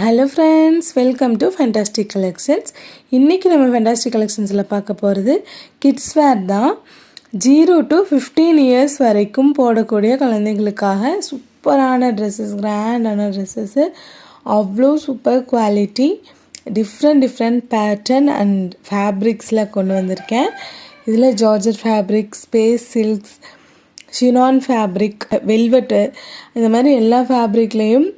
Hello friends, welcome to fantastic collections. இன்றைக்கி நம்ம fantastic கலெக்ஷன்ஸில் பார்க்க போகிறது கிட்ஸ் வேர் தான். 0 to 15 இயர்ஸ் வரைக்கும் போடக்கூடிய குழந்தைங்களுக்காக சூப்பரான ட்ரெஸ்ஸஸ், கிராண்டான ட்ரெஸ்ஸஸ்ஸு, அவ்வளோ super quality, different pattern and ஃபேப்ரிக்ஸில் கொண்டு வந்திருக்கேன். இதில் georgette fabric, space silks, chinon fabric, velvet, இந்த மாதிரி எல்லா ஃபேப்ரிக்லேயும்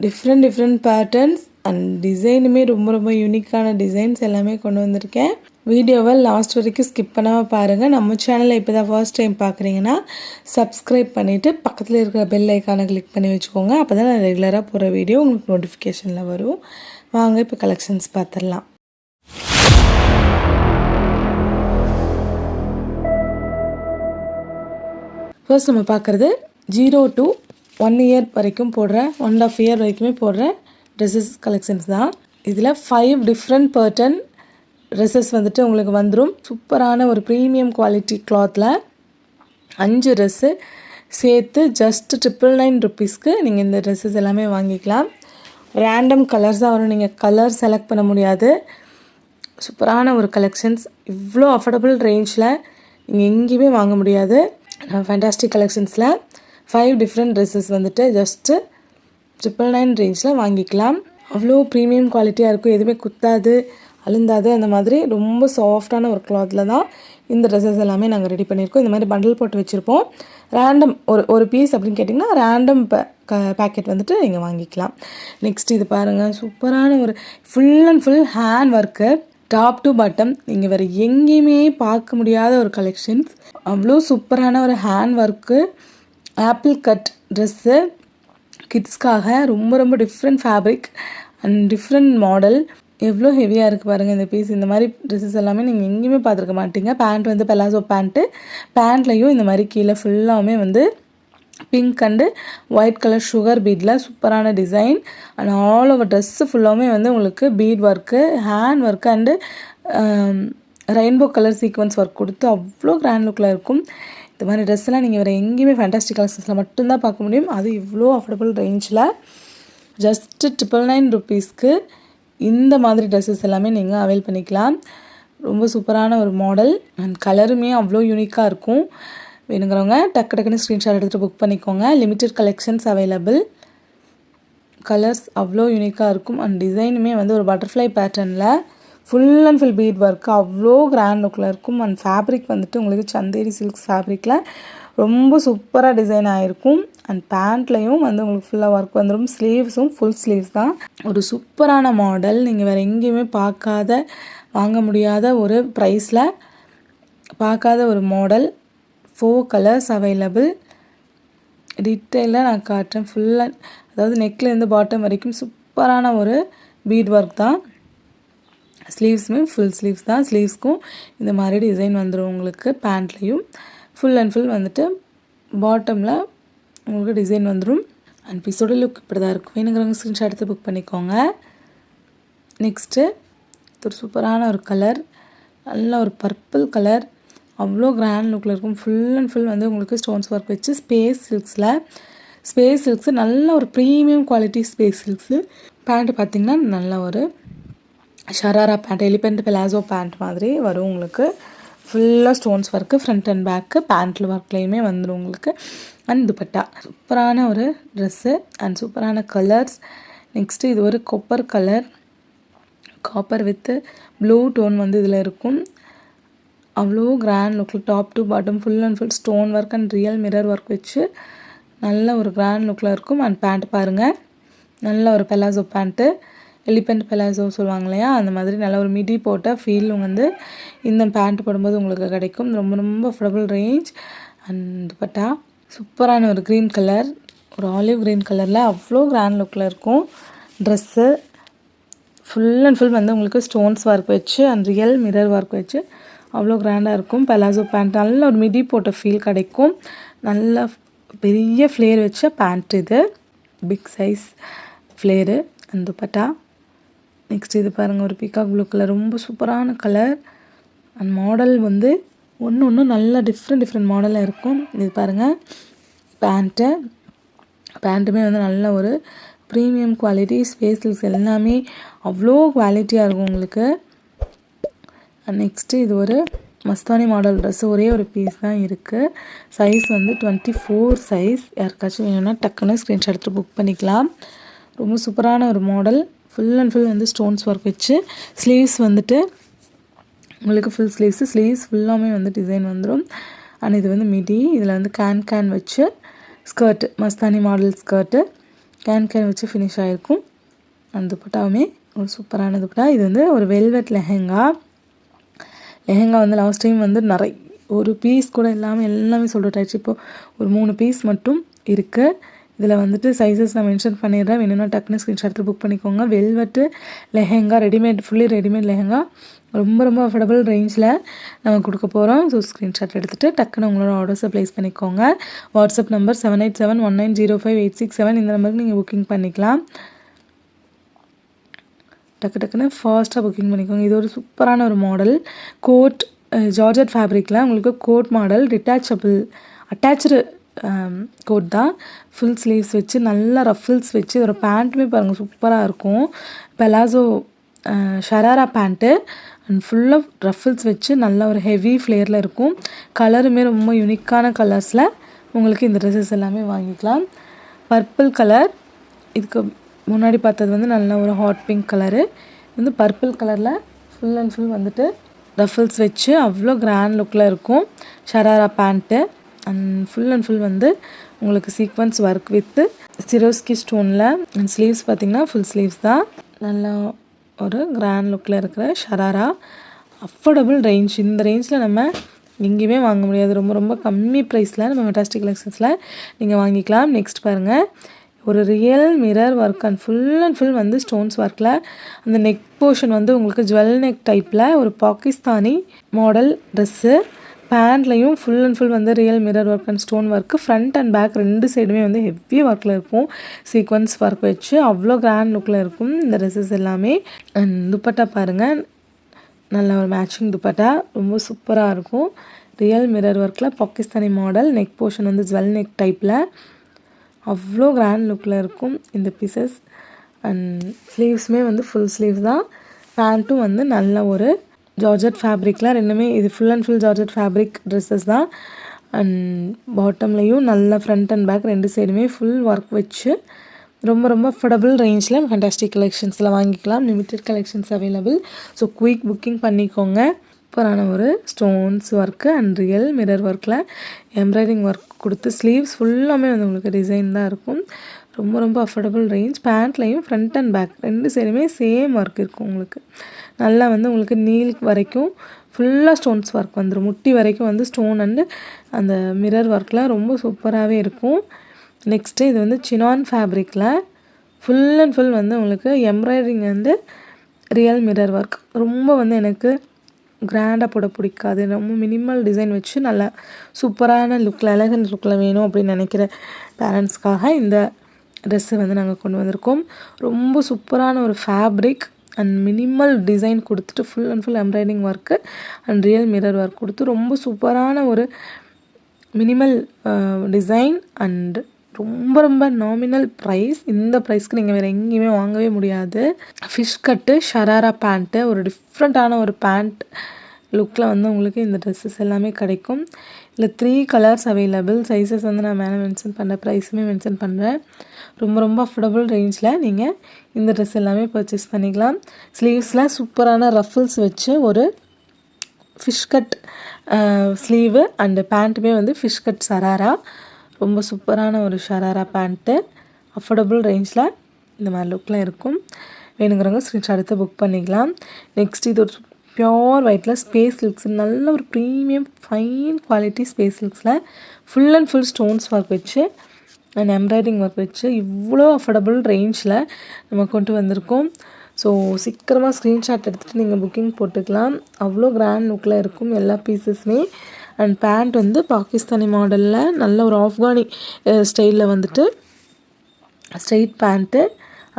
டிஃப்ரெண்ட் பேட்டர்ன்ஸ் அண்ட் டிசைனுமே ரொம்ப யூனிக்கான டிசைன்ஸ் எல்லாமே கொண்டு வந்திருக்கேன். வீடியோவை லாஸ்ட் வரைக்கும் ஸ்கிப் பண்ணாமல் பாருங்கள். நம்ம சேனலை இப்போ தான் ஃபர்ஸ்ட் டைம் பார்க்குறீங்கன்னா சப்ஸ்கிரைப் பண்ணிவிட்டு பக்கத்தில் இருக்கிற பெல் ஐக்கானை கிளிக் பண்ணி வச்சுக்கோங்க. அப்போ தான் நான் ரெகுலராக போகிற வீடியோ உங்களுக்கு நோட்டிஃபிகேஷனில் வரும். வாங்க இப்போ கலெக்ஷன்ஸ் பார்த்துடலாம். ஃபர்ஸ்ட் நம்ம பார்க்குறது 0 to 1 இயர் வரைக்கும் போடுற 1.5 இயர் வரைக்குமே போடுற ட்ரெஸ்ஸஸ் கலெக்ஷன்ஸ் தான். இதில் 5 டிஃப்ரெண்ட் பேட்டர்ன் ட்ரெஸ்ஸஸ் வந்துட்டு உங்களுக்கு வந்துடும். சூப்பரான ஒரு ப்ரீமியம் குவாலிட்டி கிளாத்தில் 5 ட்ரெஸ்ஸு சேர்த்து ஜஸ்ட் 999 ருப்பீஸ்க்கு நீங்கள் இந்த ட்ரெஸ்ஸஸ் எல்லாமே வாங்கிக்கலாம். ரேண்டம் கலர்ஸ் தான் வரும், நீங்கள் கலர் செலக்ட் பண்ண முடியாது. சூப்பரான ஒரு கலெக்ஷன்ஸ், இவ்வளோ அஃபோர்டபுள் ரேஞ்சில் நீங்கள் எங்கேயுமே வாங்க முடியாது. ஃபேண்டாஸ்டிக் கலெக்ஷன்ஸில் 5 டிஃப்ரெண்ட் ட்ரெஸ்ஸஸ் வந்துட்டு ஜஸ்ட்டு 999 ரேஞ்சில் வாங்கிக்கலாம். அவ்வளோ ப்ரீமியம் குவாலிட்டியாக இருக்கும், எதுவுமே குத்தாது, அழுந்தாது. அந்த மாதிரி ரொம்ப சாஃப்டான ஒரு கிளாத்தில் தான் இந்த ட்ரெஸ்ஸஸ் எல்லாமே நாங்கள் ரெடி பண்ணியிருக்கோம். இந்த மாதிரி பண்டில் போட்டு வச்சுருப்போம். ரேண்டம் ஒரு பீஸ் அப்படின்னு கேட்டிங்கன்னா ரேண்டம் பேக்கெட் வந்துட்டு நீங்கள் வாங்கிக்கலாம். நெக்ஸ்ட் இது பாருங்கள், சூப்பரான ஒரு full and full hand work, top to bottom நீங்கள் வேறு எங்கேயுமே பார்க்க முடியாத ஒரு கலெக்ஷன்ஸ். அவ்வளோ சூப்பரான ஒரு hand work, apple cut dress கிட்ஸ்க்காக. ரொம்ப different fabric and different model. எவ்வளோ ஹெவியாக இருக்குது பாருங்கள் இந்த பீஸ். இந்த மாதிரி ட்ரெஸ்ஸஸ் எல்லாமே நீங்கள் எங்கேயுமே பார்த்துருக்க மாட்டீங்க. பேண்ட் வந்து பெலாசோ பேண்ட்டு, பேண்ட்லேயும் இந்த மாதிரி கீழே ஃபுல்லாகவுமே வந்து pink and white colour sugar bead சூப்பரான design and all over dress ஃபுல்லாகவுமே வந்து உங்களுக்கு bead work, hand work and rainbow colour sequins work கொடுத்து அவ்வளோ கிராண்ட் லுக்கில் இருக்கும். இந்த மாதிரி ட்ரெஸ்ஸெல்லாம் நீங்கள் வேறு எங்கேயுமே ஃபேண்டாஸ்டிக் கலெக்ஷன்ஸில் மட்டும்தான் பார்க்க முடியும். அது இவ்வளோ அஃபோர்டபுள் ரேஞ்சில் ஜஸ்ட்டு 999 ருப்பீஸ்க்கு இந்த மாதிரி ட்ரெஸ்ஸஸ் எல்லாமே நீங்கள் அவைல் பண்ணிக்கலாம். ரொம்ப சூப்பரான ஒரு மாடல் அண்ட் கலருமே அவ்வளோ யூனிக்காக இருக்கும். வேணுங்கிறவங்க டக்குன்னு ஸ்க்ரீன்ஷாட் எடுத்துகிட்டு புக் பண்ணிக்கோங்க. Limited collections available. கலர்ஸ் அவ்வளோ யூனிக்காக இருக்கும் அண்ட் டிசைனுமே வந்து ஒரு பட்டர்ஃப்ளை பேட்டர்னில் full and full beat work அவ்வளோ கிராண்ட் லுக்கில் இருக்கும். அண்ட் ஃபேப்ரிக் வந்துட்டு உங்களுக்கு சந்தேரி சில்க்ஸ் ஃபேப்ரிக்கில் ரொம்ப சூப்பராக டிசைன் ஆகிருக்கும். அண்ட் பேண்ட்லேயும் வந்து உங்களுக்கு ஃபுல்லாக ஒர்க் வந்துடும். ஸ்லீவ்ஸும் ஃபுல் ஸ்லீவ்ஸ் தான். ஒரு சூப்பரான மாடல், நீங்கள் வேறு எங்கேயுமே வாங்க முடியாத ஒரு ப்ரைஸில் பார்க்காத ஒரு மாடல். 4 colours available. டீட்டெயிலாக நான் காட்டுறேன். ஃபுல்லாக அதாவது நெக்லேருந்து பாட்டம் வரைக்கும் சூப்பரான ஒரு பீட் ஒர்க் தான். ஸ்லீவ்ஸுமே ஃபுல் ஸ்லீவ்ஸ் தான். ஸ்லீவ்ஸ்க்கும் இந்த மாதிரி டிசைன் வந்துடும் உங்களுக்கு. பேண்ட்லேயும் ஃபுல் அண்ட் ஃபுல் வந்துட்டு பாட்டமில் உங்களுக்கு டிசைன் வந்துடும். அண்ட் பீஸோட லுக் இப்படி தான் இருக்கும். வேணுங்கிறவங்க ஸ்க்ரீன்ஷாட் எடுத்து புக் பண்ணிக்கோங்க. நெக்ஸ்ட்டு ஒரு சூப்பரான ஒரு கலர், நல்ல ஒரு பர்பிள் கலர், அவ்வளோ கிராண்ட் லுக்கில் இருக்கும். ஃபுல் அண்ட் ஃபுல் வந்து உங்களுக்கு ஸ்டோன்ஸ் ஒர்க் வச்சு ஸ்பேஸ் சில்க்ஸு நல்ல ஒரு premium quality space silks. Pant பார்த்திங்கன்னா நல்ல ஒரு sharara pant, elephant palazzo pant மாதிரி வரும் உங்களுக்கு. ஃபுல்லாக stones work, front and back, பேண்ட்டில் ஒர்க்லேயுமே வந்துடும் உங்களுக்கு. அண்ட் துப்பட்டா சூப்பரான ஒரு ட்ரெஸ்ஸு அண்ட் சூப்பரான கலர்ஸ். நெக்ஸ்ட்டு இது ஒரு காப்பர் வித்து ப்ளூ டோன் வந்து இதில் இருக்கும். அவ்வளோ கிராண்ட் லுக்கில் top to bottom full and full stone work and real mirror work வச்சு நல்ல ஒரு கிராண்ட் லுக்கில் இருக்கும். அண்ட் பேண்ட் பாருங்கள், நல்ல ஒரு பெலாசோ பேண்ட்டு, எலிபெண்ட் பெலாசோ சொல்லுவாங்க இல்லையா, அந்த மாதிரி நல்ல ஒரு மிடி போட்ட ஃபீலும் வந்து இந்த பேண்ட் போடும்போது உங்களுக்கு கிடைக்கும். ரொம்ப அஃபோர்டபுள் ரேஞ்ச். அண்ட் துப்பட்டா சூப்பரான ஒரு க்ரீன் கலர், ஒரு ஆலிவ் க்ரீன் கலரில் அவ்வளோ கிராண்ட் லுக்கில் இருக்கும். ட்ரெஸ்ஸு ஃபுல் அண்ட் ஃபுல் வந்து உங்களுக்கு ஸ்டோன்ஸ் ஒர்க் வச்சு அண்ட் ரியல் மிரர் ஒர்க் வச்சு அவ்வளோ கிராண்டாக இருக்கும். பெலாசோ பேண்ட் நல்ல ஒரு மிடி போட்ட ஃபீல் கிடைக்கும். நல்ல பெரிய ஃப்ளேர் வச்ச பேண்ட், இது big size flare. And dupatta next இது பாருங்கள், ஒரு பீகாக் ப்ளூ கலர், ரொம்ப சூப்பரான கலர். அண்ட் மாடல் வந்து ஒன்று நல்ல டிஃப்ரெண்ட் மாடலாக இருக்கும். இது பாருங்கள் பேண்ட்டுமே வந்து நல்ல ஒரு ப்ரீமியம் குவாலிட்டி ஸ்பேஸ் சில்க்ஸ் எல்லாமே அவ்வளோ குவாலிட்டியாக இருக்கும் உங்களுக்கு. நெக்ஸ்ட்டு இது ஒரு மஸ்தானி மாடல் ட்ரெஸ்ஸு, ஒரே ஒரு பீஸ் தான் இருக்குது. சைஸ் வந்து 24 சைஸ். யாருக்காச்சும் வேணும்னா டக்குன்னு ஸ்க்ரீன்ஷாட் எடுத்து புக் பண்ணிக்கலாம். ரொம்ப சூப்பரான ஒரு மாடல். ஃபுல் அண்ட் ஃபுல் வந்து ஸ்டோன்ஸ் ஒர்க் வச்சு ஸ்லீவ்ஸ் வந்துட்டு உங்களுக்கு ஃபுல் ஸ்லீவ்ஸ் ஃபுல்லாமே வந்து டிசைன் வந்துடும். அண்ட் இது வந்து மிடி. இதில் வந்து கேன் வச்சு skirt, Mastani model skirt can வச்சு ஃபினிஷ் ஆகிருக்கும். அந்த துப்பட்டாவுமே ஒரு சூப்பரான துப்பட்டா. இது வந்து ஒரு வெல்வெட் லெஹெங்கா வந்து லாஸ்ட் டைம் வந்து ஒரு பீஸ் கூட இல்லாமல் எல்லாமே சோல்ட் ஆயிடுச்சு. இப்போது ஒரு 3 பீஸ் மட்டும் இருக்குது. இதில் வந்துட்டு சைஸஸ் நான் மென்ஷன் பண்ணிடுறேன். வேணும்னா டக்குன்னு ஸ்க்ரீன்ஷாட் எடுத்து புக் பண்ணிக்கோங்க. Velvet lehenga fully readymade lehenga ரொம்ப அஃபோர்டபுள் ரேஞ்சில் நம்ம கொடுக்க போகிறோம். ஸோ ஸ்க்ரீன்ஷாட் எடுத்துகிட்டு டக்குன்னு உங்களோட ஆர்டர்ஸை ப்ளேஸ் பண்ணிக்கோங்க. WhatsApp number 7871905867. இந்த நம்பருக்கு நீங்கள் புக்கிங் பண்ணிக்கலாம். டக்குன்னு ஃபாஸ்ட்டாக புக்கிங் பண்ணிக்கோங்க. இது ஒரு சூப்பரான ஒரு மாடல். கோட் ஜார்ஜெட் ஃபேப்ரிக்கில் உங்களுக்கு கோட் மாடல் அட்டாச்சு கோட் தான். ஃபுல் ஸ்லீவ்ஸ் வச்சு நல்லா ரஃபிள்ஸ் வச்சு ஒரு பேண்ட்டுமே பாருங்கள் சூப்பராக இருக்கும். Palazzo sharara pant and full of ruffles வச்சு நல்ல ஒரு ஹெவி ஃப்ளேரில் இருக்கும். கலருமே ரொம்ப யூனிக்கான கலர்ஸில் உங்களுக்கு இந்த ட்ரெஸ்ஸஸ் எல்லாமே வாங்கிக்கலாம். பர்பிள் கலர், இதுக்கு முன்னாடி பார்த்தது வந்து நல்ல ஒரு ஹாட் பிங்க் கலரு. வந்து பர்பிள் கலரில் ஃபுல் அண்ட் ஃபுல் வந்துட்டு ரஃபிள்ஸ் வச்சு அவ்வளோ கிராண்ட் லுக்கில் இருக்கும். ஷராரா பேண்ட்டு அண்ட் ஃபுல் வந்து உங்களுக்கு சீக்வன்ஸ் ஒர்க் வித்து சிரோஸ்கி ஸ்டோனில். அண்ட் ஸ்லீவ்ஸ் பார்த்திங்கன்னா ஃபுல் ஸ்லீவ்ஸ் தான். நல்லா ஒரு கிராண்ட் லுக்கில் இருக்கிற ஷராரா. Affordable range. இந்த ரேஞ்சில் நம்ம எங்கேயுமே வாங்க முடியாது. ரொம்ப கம்மி ப்ரைஸில் நம்ம மெட்டாஸ்டிக் கலெக்ஷன்ஸில் நீங்கள் வாங்கிக்கலாம். நெக்ஸ்ட் பாருங்கள், ஒரு real mirror work and full வந்து ஸ்டோன்ஸ் ஒர்க்கில் அந்த நெக் போர்ஷன் வந்து உங்களுக்கு ஜுவல் நெக் டைப்பில் ஒரு பாகிஸ்தானி மாடல் ட்ரெஸ்ஸு. பேண்ட்லையும் ஃபுல் அண்ட் ஃபுல் வந்து real mirror work and stone work. Front and back 2 சைடுமே வந்து ஹெவி ஒர்க்கில் இருக்கும். சீக்வன்ஸ் ஒர்க் வச்சு அவ்வளோ கிராண்ட் லுக்கில் இருக்கும் இந்த ட்ரெஸ்ஸஸ் எல்லாமே. அண்ட் துப்பட்டா பாருங்கள், நல்ல ஒரு மேட்சிங் துப்பட்டா ரொம்ப சூப்பராக இருக்கும். ரியல் மிரர் ஒர்க்கில் பாகிஸ்தானி மாடல். நெக் போர்ஷன் வந்து ஜுவல் நெக் டைப்பில் அவ்வளோ கிராண்ட் லுக்கில் இருக்கும் இந்த பீசஸ். அண்ட் ஸ்லீவ்ஸுமே வந்து ஃபுல் ஸ்லீவ்ஸ் தான். பேண்ட்டும் வந்து நல்ல ஒரு ஜார்ஜெட் ஃபேப்ரிக்கில். ரெண்டுமே இது full and full georgette fabric dresses தான். அண்ட் பாட்டம்லேயும் நல்ல ஃப்ரண்ட் அண்ட் பேக் 2 சைடுமே ஃபுல் ஒர்க் வச்சு ரொம்ப அஃபோர்டபுள் ரேஞ்சில் ஃபேண்டாஸ்டிக் கலெக்ஷன்ஸில் வாங்கிக்கலாம். Limited collections available. So quick booking பண்ணிக்கோங்க. சூப்பரான ஒரு stones work and real mirror ஒர்க்கில் எம்ப்ராய்டிங் ஒர்க் கொடுத்து ஸ்லீவ்ஸ் ஃபுல்லாமே வந்து உங்களுக்கு டிசைன் தான் இருக்கும். ரொம்ப அஃபோர்டபுள் ரேஞ்ச். பேண்ட்லையும் ஃப்ரண்ட் அண்ட் பேக் 2 சைடுமே சேம் ஒர்க் இருக்கும் உங்களுக்கு. நல்லா வந்து உங்களுக்கு நீல் வரைக்கும் ஃபுல்லாக ஸ்டோன்ஸ் ஒர்க் வந்துடும். முட்டி வரைக்கும் வந்து ஸ்டோன் அண்டு அந்த மிரர் ஒர்க்கில் ரொம்ப சூப்பராகவே இருக்கும். நெக்ஸ்ட்டு இது வந்து சினான் ஃபேப்ரிக்கில் ஃபுல் அண்ட் ஃபுல் வந்து உங்களுக்கு எம்ப்ராய்டிங் வந்து ரியல் மிரர் ஒர்க். ரொம்ப வந்து எனக்கு கிராண்டாக போட பிடிக்காது. ரொம்ப மினிமல் டிசைன் வச்சு நல்லா சூப்பரான லுக்கில் எலகன்ட் லுக்கில் வேணும் அப்படின்னு நினைக்கிற பேரண்ட்ஸ்க்காக இந்த ட்ரெஸ்ஸை வந்து நாங்கள் கொண்டு வந்திருக்கோம். ரொம்ப சூப்பரான ஒரு ஃபேப்ரிக் அண்ட் மினிமல் டிசைன் கொடுத்துட்டு full and full embroidering work and real mirror work கொடுத்து ரொம்ப சூப்பரான ஒரு மினிமல் டிசைன் அண்ட் ரொம்ப நாமினல் ப்ரைஸ். இந்த ப்ரைஸ்க்கு நீங்கள் வேறு எங்கேயுமே வாங்கவே முடியாது. ஃபிஷ் கட்டு ஷராரா பேண்ட்டு, ஒரு டிஃப்ரெண்ட்டான ஒரு பேண்ட் லுக்கில் வந்து உங்களுக்கு இந்த ட்ரெஸ்ஸஸ் எல்லாமே கிடைக்கும். இல்லை 3 கலர்ஸ் அவைலபிள். சைஸஸ் வந்து நான் மேலே மென்ஷன் பண்ணுறேன், ப்ரைஸுமே மென்ஷன் பண்ணுறேன். ரொம்ப அஃபோர்டபுள் ரேஞ்சில் நீங்கள் இந்த ட்ரெஸ் எல்லாமே பர்ச்சேஸ் பண்ணிக்கலாம். ஸ்லீவ்ஸில் சூப்பரான ரஃபிள்ஸ் வச்சு ஒரு ஃபிஷ் கட் ஸ்லீவு அண்டு பேண்ட்டுமே வந்து ஃபிஷ் கட் ஷராரா. ரொம்ப சூப்பரான ஒரு ஷராரா பேண்ட்டு. அஃபோர்டபுள் ரேஞ்சில் இந்த மாதிரி லுக்கில் இருக்கும். வேணுங்கிறவங்க ஸ்க்ரீன்ஷாட் எடுத்து புக் பண்ணிக்கலாம். நெக்ஸ்ட் இது ஒரு பியோர் ஒயிட்டில் ஸ்பேஸ் சில்க்ஸ். நல்ல ஒரு ப்ரீமியம் ஃபைன் குவாலிட்டி ஸ்பேஸ் சில்க்ஸில் full and full stones work வச்சு அண்ட் எம்ப்ராய்டிங் ஒர்க் வச்சு இவ்வளோ அஃபோர்டபுள் ரேஞ்சில் நம்ம கொண்டு வந்திருக்கோம். ஸோ சீக்கிரமாக ஸ்க்ரீன்ஷாட் எடுத்துகிட்டு நீங்கள் புக்கிங் போட்டுக்கலாம். அவ்வளோ கிராண்ட் லுக்கில் இருக்கும் எல்லா பீசஸுமே. அண்ட் பேண்ட் வந்து பாகிஸ்தானி மாடலில் நல்ல ஒரு ஆஃப்கானி ஸ்டைலில் வந்துட்டு ஸ்ட்ரெயிட் பேண்ட்டு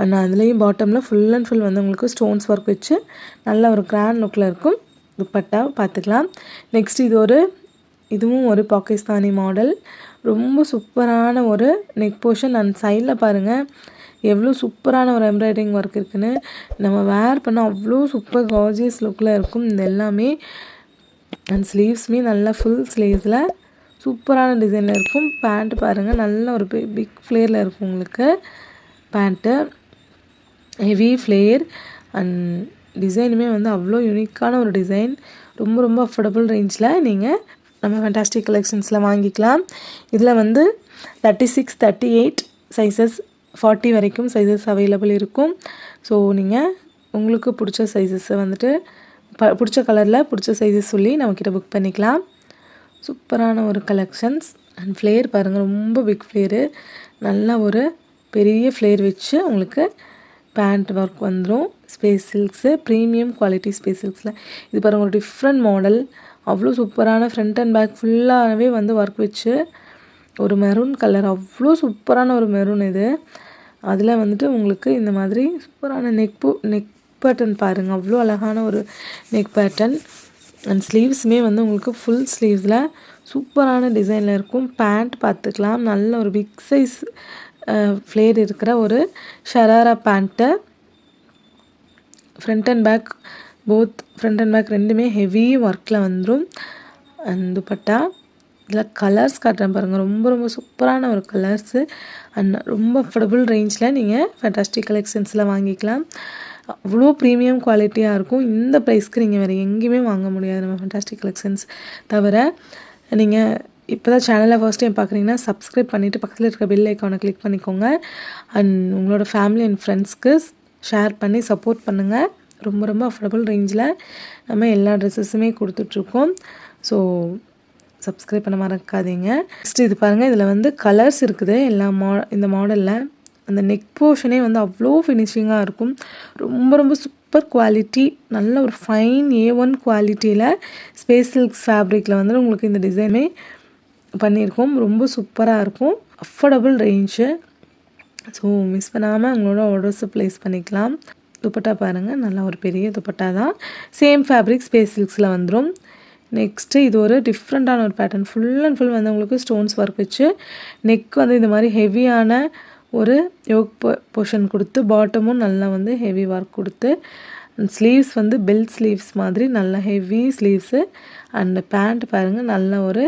அண்ட் அதுலேயும் பாட்டமில் ஃபுல் அண்ட் ஃபுல் வந்து உங்களுக்கு ஸ்டோன்ஸ் ஒர்க் வச்சு நல்ல ஒரு கிராண்ட் லுக்கில் இருக்கும். துப்பட்டா பார்த்துக்கலாம். நெக்ஸ்ட் இதுவும் ஒரு பாகிஸ்தானி மாடல். ரொம்ப சூப்பரான ஒரு நெக் போர்ஷன் அண்ட் சைடில் பாருங்கள் எவ்வளோ சூப்பரான ஒரு எம்ப்ராய்டரிங் ஒர்க் இருக்குன்னு. நம்ம வேர் பண்ணால் அவ்வளோ சூப்பர் கார்ஜியஸ் லுக்கில் இருக்கும் இது எல்லாமே. அண்ட் ஸ்லீவ்ஸுமே நல்லா ஃபுல் ஸ்லீவ்ஸில் சூப்பரான டிசைனில் இருக்கும். பேண்ட்டு பாருங்கள், நல்ல ஒரு பிக் ஃப்ளேரில் இருக்கும் உங்களுக்கு பேண்ட்டு. ஹெவி ஃப்ளேர் அண்ட் டிசைனுமே வந்து அவ்வளோ யூனிக்கான ஒரு டிசைன். ரொம்ப ரொம்ப அஃபோர்டபுள் ரேஞ்சில் நீங்கள் நம்ம ஃபேண்டாஸ்டிக் கலெக்ஷன்ஸில் வாங்கிக்கலாம். இதில் வந்து 36, 38 சைஸஸ் 40 வரைக்கும் சைஸஸ் அவைலபிள் இருக்கும். ஸோ நீங்கள் உங்களுக்கு பிடிச்ச சைஸஸை வந்துட்டு பிடிச்ச கலரில் பிடிச்ச சைஸஸ் சொல்லி நம்மக்கிட்ட புக் பண்ணிக்கலாம். சூப்பரான ஒரு கலெக்ஷன்ஸ். அண்ட் ஃப்ளேர் பாருங்கள், ரொம்ப பிக் ஃப்ளேரு, நல்லா ஒரு பெரிய ஃப்ளேர் வச்சு உங்களுக்கு பேண்ட் ஒர்க் வந்துடும். Space silks, premium quality space சில்க்ஸில் இது பாருங்கள், ஒரு டிஃப்ரெண்ட் மாடல். அவ்வளோ சூப்பரான ஃப்ரண்ட் அண்ட் பேக் ஃபுல்லாகவே வந்து ஒர்க் வச்சு ஒரு மெரூன் கலர், அவ்வளோ சூப்பரான ஒரு மெரூன் இது. அதில் வந்துட்டு உங்களுக்கு இந்த மாதிரி சூப்பரான நெக் பேட்டர்ன் பாருங்கள், அவ்வளோ அழகான ஒரு நெக் பேட்டர்ன். அண்ட் ஸ்லீவ்ஸுமே வந்து உங்களுக்கு ஃபுல் ஸ்லீவ்ஸில் சூப்பரான டிசைனில் இருக்கும். பேண்ட் பார்த்துக்கலாம், நல்ல ஒரு பிக் சைஸ் ஃப்ளேர் இருக்கிற ஒரு sharara pant. Front and back both front and back ரெண்டுமே ஹெவி ஒர்க்கில் வந்துடும். அண்ட் துப்பட்டா இதில் கலர்ஸ் காட்டுறேன் பாருங்கள், ரொம்ப ரொம்ப சூப்பரான ஒரு கலர்ஸு. அண்ட் ரொம்ப அஃபோர்டபுள் ரேஞ்சில் நீங்கள் ஃபேண்டாஸ்டிக் கலெக்ஷன்ஸில் வாங்கிக்கலாம். அவ்வளோ ப்ரீமியம் குவாலிட்டியாக இருக்கும். இந்த ப்ரைஸ்க்கு நீங்கள் வேறு எங்கேயுமே வாங்க முடியாது நம்ம ஃபேண்டாஸ்டிக் கலெக்ஷன்ஸ் தவிர. நீங்கள் இப்போ தான் சேனலை ஃபர்ஸ்ட் டைம் பார்க்குறீங்கன்னா சப்ஸ்கிரைப் பண்ணிவிட்டு பக்கத்தில் இருக்க பெல் ஐக்கானை கிளிக் பண்ணிக்கோங்க. அண்ட் உங்களோட ஃபேமிலி அண்ட் ஃப்ரெண்ட்ஸ்க்கு ஷேர் பண்ணி சப்போர்ட் பண்ணுங்கள். ரொம்ப ரொம்ப அஃபோர்டபுள் ரேஞ்சில் நம்ம எல்லா ட்ரெஸ்ஸஸுமே கொடுத்துட்ருக்கோம். ஸோ சப்ஸ்கிரைப் பண்ண மறக்காதீங்க. நெக்ஸ்ட் இது பாருங்கள், இதில் வந்து கலர்ஸ் இருக்குது எல்லா இந்த மாடலில். அந்த நெக் போர்ஷனே வந்து அவ்வளோ ஃபினிஷிங்காக இருக்கும். ரொம்ப ரொம்ப சூப்பர் குவாலிட்டி, நல்ல ஒரு ஃபைன் A1 குவாலிட்டியில் ஸ்பேஸ் சில்க்ஸ் ஃபேப்ரிக்கில் வந்து உங்களுக்கு இந்த டிசைனே பண்ணியிருக்கோம். ரொம்ப சூப்பராக இருக்கும், அஃபோர்டபுள் ரேஞ்சு. ஸோ மிஸ் பண்ணாமல் உங்களோட ஆர்டர்ஸை ப்ளேஸ் பண்ணிக்கலாம். துப்பட்டா பாருங்கள், நல்லா ஒரு பெரிய துப்பட்டா தான். சேம் ஃபேப்ரிக் ஸ்பேஸ் சில்க்ஸில் வந்துடும். நெக்ஸ்ட்டு இது ஒரு டிஃப்ரெண்ட்டான ஒரு பேட்டர்ன். ஃபுல் அண்ட் ஃபுல் வந்து உங்களுக்கு ஸ்டோன்ஸ் ஒர்க் வச்சு நெக் வந்து இந்த மாதிரி ஹெவியான ஒரு யோக் போர்ஷன் கொடுத்து, பாட்டமும் நல்லா வந்து ஹெவி ஒர்க் கொடுத்து, ஸ்லீவ்ஸ் வந்து பெல்ட் ஸ்லீவ்ஸ் மாதிரி நல்லா ஹெவி ஸ்லீவ்ஸு. அண்ட் பேண்ட் பாருங்கள், நல்ல ஒரு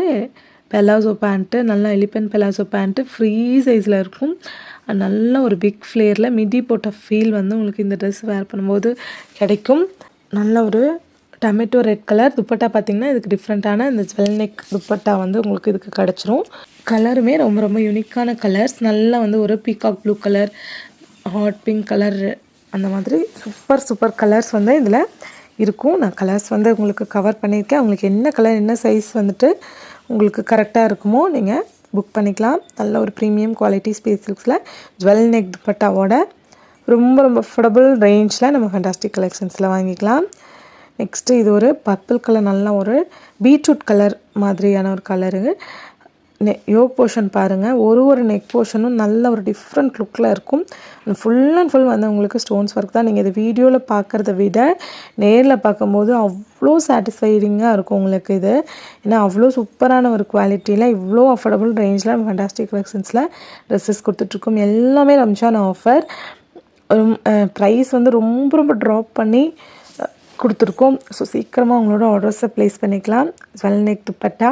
பெலாசோ பேண்ட்டு, நல்லா எலிபென்ட் பெலாசோ பேண்ட்டு ஃப்ரீ சைஸில் இருக்கும். நல்ல ஒரு பிக் ஃப்ளேரில் மிடி போட்ட ஃபீல் வந்து உங்களுக்கு இந்த ட்ரெஸ் வேர் பண்ணும்போது கிடைக்கும். நல்ல ஒரு டொமேட்டோ ரெட் கலர் துப்பட்டா. பார்த்திங்கன்னா இதுக்கு டிஃப்ரெண்ட்டான இந்த ஜுவல் நெக் துப்பட்டா வந்து உங்களுக்கு இதுக்கு கிடச்சிரும். கலருமே ரொம்ப ரொம்ப யூனிக்கான கலர்ஸ். நல்லா வந்து ஒரு peacock blue colour, hot pink colour, அந்த மாதிரி சூப்பர் கலர்ஸ் வந்து இதில் இருக்கும். நான் கலர்ஸ் வந்து உங்களுக்கு கவர் பண்ணியிருக்கேன். உங்களுக்கு என்ன கலர் என்ன சைஸ் வந்துட்டு உங்களுக்கு கரெக்டாக இருக்குமோ நீங்கள் புக் பண்ணிக்கலாம். நல்ல ஒரு ப்ரீமியம் குவாலிட்டி ஸ்பேஸ் சில்க்ஸில் ஜுவல் நெக் துப்பட்டாவோட ரொம்ப ரொம்ப அஃபோர்டபுள் ரேஞ்சில் நம்ம ஃபேண்டாஸ்டிக் கலெக்ஷன்ஸில் வாங்கிக்கலாம். நெக்ஸ்ட்டு இது ஒரு பர்பிள் கலர், நல்ல ஒரு பீட்ரூட் கலர் மாதிரியான ஒரு கலரு. யோக் போர்ஷன் பாருங்கள், ஒரு நெக் போர்ஷனும் நல்ல ஒரு டிஃப்ரெண்ட் லுக்கில் இருக்கும். ஃபுல் அண்ட் ஃபுல் வந்து உங்களுக்கு ஸ்டோன்ஸ் ஒர்க் தான். நீங்கள் இது வீடியோவில் பார்க்குறத விட நேரில் பார்க்கும்போது அவ்வளோ சாட்டிஸ்ஃபைடிங்காக இருக்கும் உங்களுக்கு இது. ஏன்னா அவ்வளோ சூப்பரான ஒரு குவாலிட்டியில் இவ்வளோ அஃபோர்டபுள் ரேஞ்சில் நம்ம ஃபேண்டாஸ்டிக் கலெக்ஷன்ஸில் ட்ரெஸ்ஸஸ் கொடுத்துட்ருக்கோம். எல்லாமே ரம்ஜான் ஆஃபர். ப்ரைஸ் வந்து ரொம்ப ரொம்ப ட்ராப் பண்ணி கொடுத்துருக்கோம். ஸோ சீக்கிரமாக உங்களோட ஆர்டர்ஸை ப்ளேஸ் பண்ணிக்கலாம். ஜுவல் நெக் துப்பட்டா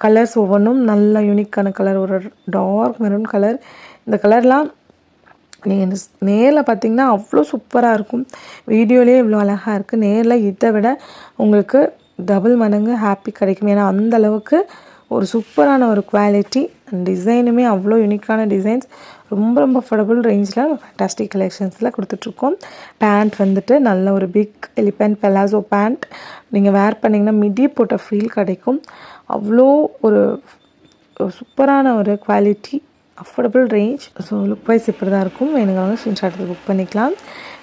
கலர்ஸ் ஒவ்வொன்றும் நல்ல யூனிக்கான கலர். ஒரு டார்க் மெரூன் கலர். இந்த கலர்லாம் நீங்கள் நேரில் பார்த்தீங்கன்னா அவ்வளோ சூப்பராக இருக்கும். வீடியோலேயே இவ்வளோ அழகாக இருக்குது. நேரில் இதை விட உங்களுக்கு டபுள் மடங்கு ஹாப்பி கிடைக்கும். ஏன்னா அந்தளவுக்கு ஒரு சூப்பரான ஒரு குவாலிட்டி. டிசைனுமே அவ்வளோ யூனிக்கான டிசைன்ஸ். ரொம்ப ரொம்ப அஃபோர்டபுள் ரேஞ்சில் ஃபேண்டாஸ்டிக் கலெக்ஷன்ஸில் கொடுத்துட்ருக்கோம். பேண்ட் வந்துட்டு நல்ல ஒரு பிக் எலிபென்ட் பெலாசோ பேண்ட். நீங்கள் வேர் பண்ணிங்கன்னா மிடி போட்ட ஃபீல் கிடைக்கும். அவ்வளோ ஒரு சூப்பரான ஒரு quality, affordable range. So look wise இப்படி தான் இருக்கும். வேணுங்கிறவங்க ஸ்க்ரீன்ஷாட் எடுத்து புக் பண்ணிக்கலாம்.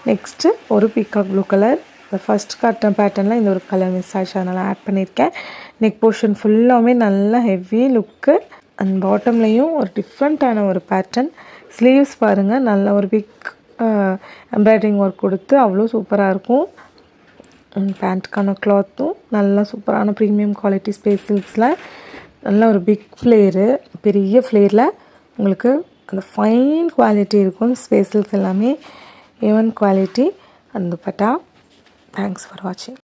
நெக்ஸ்ட்டு ஒரு peacock blue colour. First cotton பேட்டர்னில் இந்த ஒரு கலர் மிஸ் ஆச்சு, அதனால் ஆட் பண்ணியிருக்கேன். நெக் போர்ஷன் ஃபுல்லாகவே நல்லா ஹெவி லுக்கு. அண்ட் பாட்டம்லேயும் ஒரு டிஃப்ரெண்ட்டான ஒரு பேட்டர்ன். ஸ்லீவ்ஸ் பாருங்கள், நல்ல ஒரு பிக் எம்ப்ராய்டரிங் ஒர்க் கொடுத்து அவ்வளோ சூப்பராக இருக்கும். பேண்ட்டுக்கான கிளாத்தும் நல்லா சூப்பரான ப்ரீமியம் குவாலிட்டி ஸ்பேஸ் சில்க்ஸில் நல்ல ஒரு பிக் ஃப்ளேரு, பெரிய ஃப்ளேரில் உங்களுக்கு அந்த ஃபைன் குவாலிட்டி இருக்கும். ஸ்பேஸ் சில்க்ஸ் எல்லாமே A1 குவாலிட்டி. அந்த துப்பட்டா. தேங்க்ஸ் ஃபார் வாட்சிங்.